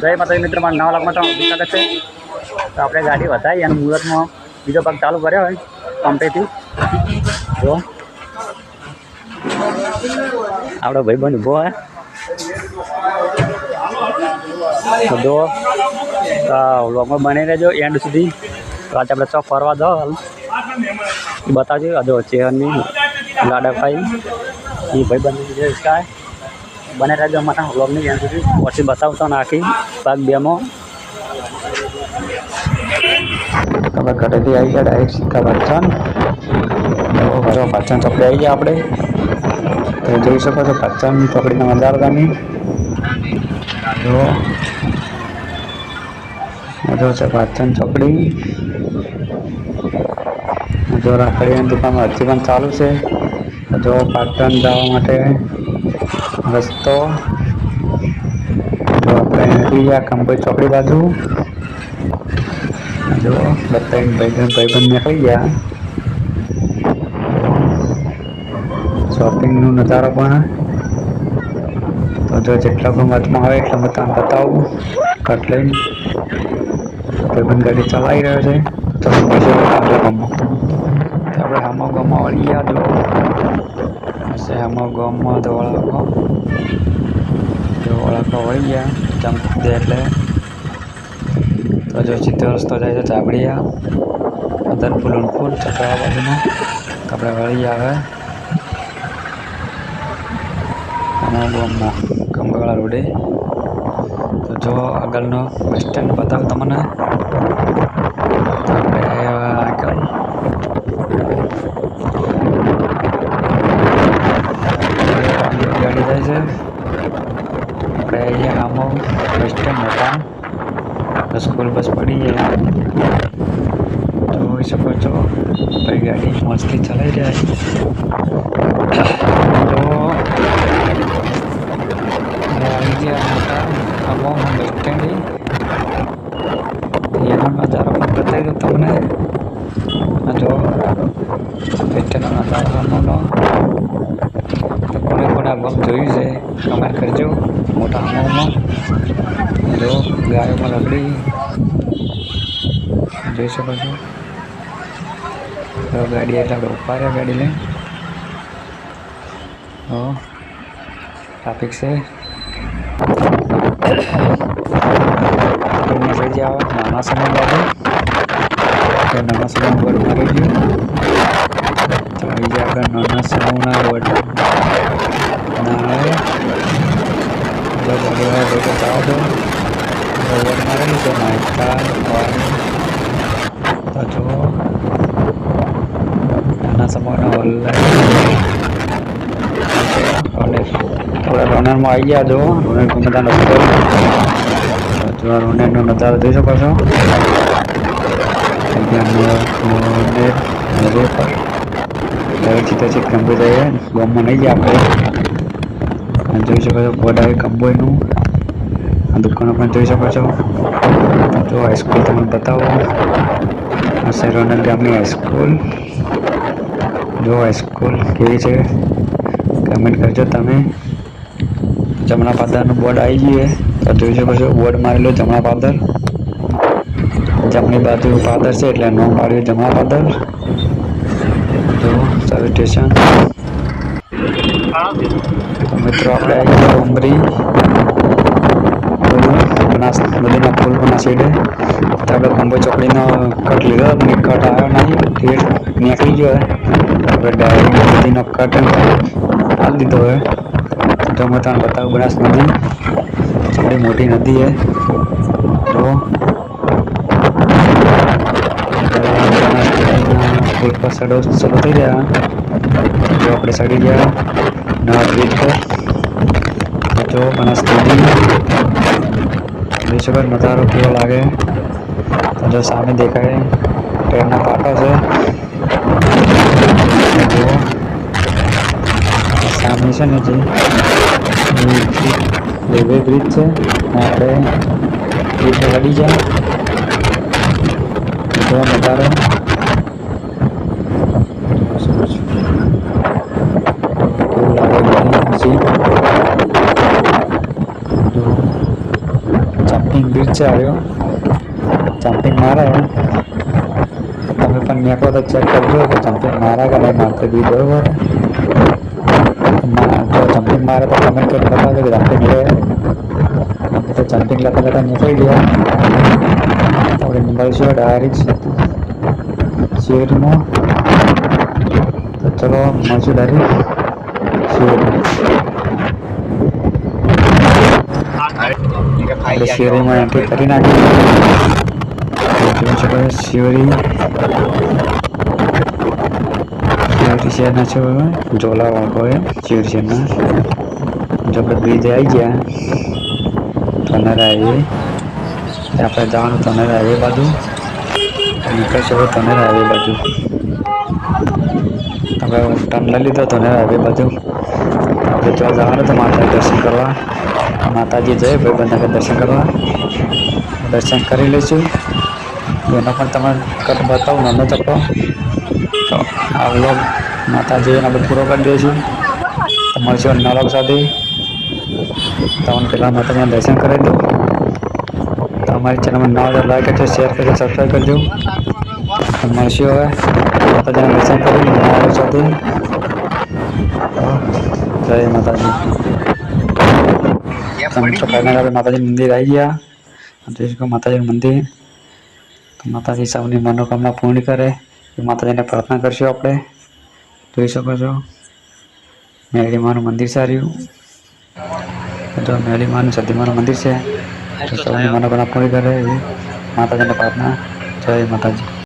જય માતાજી મિત્ર, મારા નવા લાખમાં તો સ્વાગત છે. તો આપણે ગાડી વધારી અને મુહૂર્તમાં બીજો ભાગ ચાલુ કર્યો હોય પંપેથી. જો આપણો ભાઈબંધ ઊભો હોય તો જો વ્લોગમાં બની રહેજો એન્ડ સુધી. તો આજે આપણે ચોક ફરવા જાઓ હાલ બતાવજો. હજુ ચેહરની લાડાભાઈ એ ભાઈબંધ જે કાંઈ બને રહેજો અમારા વ્લોગની એન્ડ સુધી. પછી બતાવશો ને આખી ભાગ બેમાં. તમે ઘરેથી આવી ગયા ડાયરેક્ટ સીધા પાચાન. ઘરો પાચાન ચોકડી આવી ગયા આપણે. તો જોઈ શકો છો પાચાનની ચોકડીના નજારો તમે. જો છે પાચાન ચોકડી. જો રાખડીની દુકાન હજી પણ ચાલુ છે. જો પાટણ જવા માટે રસ્તો. જો આપણે નીકળી ગયા કંબોઈ ચોકડી બાજુ. જો બધા ભાઈબંધ નીકળી ગયા. શોપિંગનો નજારો પણ. તો જો જેટલા પણ વચમાં આવે એટલા હું તમને બતાવું. કટ લઈને ભાઈબંધ ગાડી ચલાવી રહ્યો છે. તો પછી આપણે હામો ગામમાં વળી ગયા. જો પછી હામો ગામમાં તો વળાકો વળી ગયા જમ્પ દે એટલે. તો જો સીધો રસ્તો જાય છે ચાબડિયા અદરપુર ઉનપુર ચક્રા બાજુમાં. તો આપણે વળી આવે અમારા ગામમાં કંબવાળા રોડે. તો જો આગળનો બસ સ્ટેન્ડ બતાવો તમને. તો આપણે આગળ ગાડી જાય છે. આપણે અહીંયા આમો બસ સ્ટેન્ડ હતા. સ્કૂલ બસ પડી જાય. જોઈ શકો છો ભાઈ ગાડી મસ્તી ચલાવી રહ્યા છે. તો આવી ગયા મોટા આમો બસ સ્ટેન્ડ. એનો નજારો પણ બતાવી દઉં તમને. જો બસ સ્ટેન્ડનો નજારો આમોનો. તો કોને કોને આ ગમ જોયું છે કમેન્ટ કરજો. મોટા આમોમાં જો ગાયોમાં લકડી જોઈ શકો છો. તો ગાડી એટલે આપણે ઉભા રહ્યા ગાડી લઈને. ટ્રાફિક છે. થઈ જાય નાના સમય બાબુ. તો નાના સમય બોર્ડ મારી ગયું. તો આવી જાય આગળ નાના સમયના બોર્ડ ના આવે. જો ગાડીવાળા લોકો ચાવો દો બોર્ડ મારેલું છે માઇકા. તો જો નાના સમયના થોડા રોનરમાં આવી ગયા. જો રોનર બધા નજારો જો રોનરનો નજારો જોઈ શકો છો. રોડ પર સીધા ચીક કંબોઈ જઈએ. ગામમાં નહીં ગયા આપણે. જોઈ શકો છો બોર્ડ આવે કંબોઈનું. આ દુકાનો પણ જોઈ શકો છો. જો હાઈસ્કૂલ તમને બતાવો. હશે રોનક ગામની હાઈસ્કૂલ. જો હાઈસ્કૂલ કેવી છે કમેન્ટ કરજો તમે. જમણા પાદરનું બોર્ડ આવી ગયું. તો જોઈ શકો છો બોર્ડ મારેલો જમણા પાદર. જમણી બાજુ પાદર છે એટલે નામ પાડ્યું જમણા પાદર. જો સર્વિસ સ્ટેશન. તો મિત્રો આપણે આવી ગયા ઉમરી બનાસ નદીના પુલ બના સાઈડે. તો આપણે કંબોઈ ચોકડીનો કટ લીધો. કટ આવ્યો નહીં નીકળી ગયો. આપણે ડાયરેક્ટ નદીનો કટ આપી દીધો હોય. જો હું તમને બતાવું બનાસ નદી થોડી મોટી નદી છે. જો પુલ પર ચડો ચાલુ થઈ ગયા. જો આપણે ચડી ગયા નવા બ્રિજ પર. જો બનાસ નદી જોઈ શકો નજારો કેવો લાગે. જો સામે દેખાય ટ્રેનના પાટા છે. જો સામે છે ને જે રેલવે બ્રિજ છે. આપણે બ્રિજ ચડી જાય. જો નજારો કેવું લાગે. જમ્પિંગ બ્રિજ છે આવ્યો. જમ્પિંગ મારે તમે પણ નીકળો તો ચેક કરજો કે જમ્પિંગ મારા કે નહીં મારતો બી બરોબર. જો જમ્પિંગ મારે તો કમેન્ટ કરીને બતાવજો કે જમ્પિંગ લે. તો જમ્પિંગ લેતા લેતા નીકળી ગયા. આપણે મળીશું ડાયરેક્ટ શેરીમાં. તો ચલો મળશું ડાયરેક્ટ શેરી. આપણે શેરીમાં એન્ટ્રી કરી નાખી. જોઈ શકો છો શેરી શહેરના છે ઝોલા વાળો એ શિવરી શહેરના. જો આપણે બ્રિજ આવી ગયા તનેર હાઈવે. આપણે જવાનું તનેર હાઈવે બાજુ નીકળશે હવે તનેર હાઈવે બાજુ. તમે ટર્ન લઈ લીધો તનેર હાઈવે બાજુ. આપણે જો જવાનું તો માતાજી દર્શન કરવા. માતાજી જઈએ ભાઈબંધને દર્શન કરવા. દર્શન કરી લઈશું. એનો પણ તમે કટ બતાવું નાનો ચપ્પો. તો આ વ્લોગ માતાજીને આપણે પૂરો કરી દઈશું. તો મળશું નવા વ્લોગ સાથે. તમને પહેલાં માતાજીના દર્શન કરી દો. તો અમારી ચેનલમાં નવા હોય લાઈક કરજો, શેર કરજો, સબસ્ક્રાઈબ કરજો. તો મળશું હવે માતાજીના દર્શન કરી નવા વ્લોગ સાથે. જય માતાજી. તો ફાઇનલ આપણે માતાજી મંદિર આવી ગયા. જોઈ શકો માતાજીનું મંદિર. તો માતાજી સૌની મનોકામના પૂર્ણ કરે એ માતાજીને પ્રાર્થના કરશું આપણે. જોઈ શકો છો મેળી માનું મંદિર સાર્યું. જો મેળી માનું સતીમાનું મંદિર છે. તો સૌની મનોકામના પૂરી કરે એ માતાજીને પ્રાર્થના. જય માતાજી.